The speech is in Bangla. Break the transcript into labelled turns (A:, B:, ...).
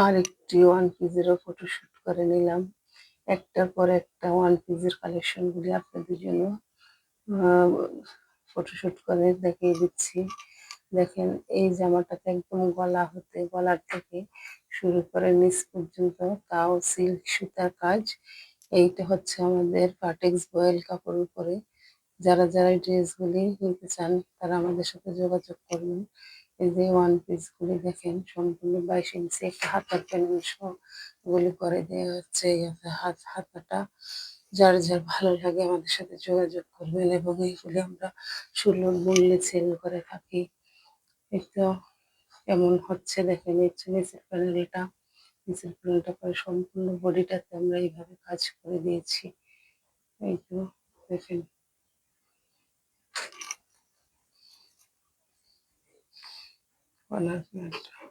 A: আর একটি ওয়ান পিসেরও ফটোশুট করে নিলাম। একটার পর একটা ওয়ান পিসের কালেকশনগুলি আপনাদের জন্য ফটোশুট করে দেখিয়ে দিচ্ছি। দেখেন এই জামাটাতে একদম গলার থেকে শুরু করে নিচ পর্যন্ত, তাও সিল্ক সুতার কাজ। এইটা হচ্ছে আমাদের পাটেক্স বয়েল কাপড়ের উপরে। যারা যারা এই ড্রেসগুলি নিতে চান তারা আমাদের সাথে যোগাযোগ করবেন। এই যে ওয়ান পিস গুলি দেখেন সম্পূর্ণ 22 ইঞ্চি একটা হাতার প্যানেল সহ গুলি করে দেওয়া হচ্ছে। এই হাতাটা যার যার ভালো লাগে আমাদের সাথে যোগাযোগ করবেন, এবং এইগুলি আমরা সুলভ মূল্যে সেল করে থাকি। এই তো কেমন হচ্ছে দেখেন, এই হচ্ছে নিচের প্যানেলটা করে সম্পূর্ণ বডিটাতে আমরা এইভাবে কাজ করে দিয়েছি। এই তো দেখেন কলার প্যানেলটা।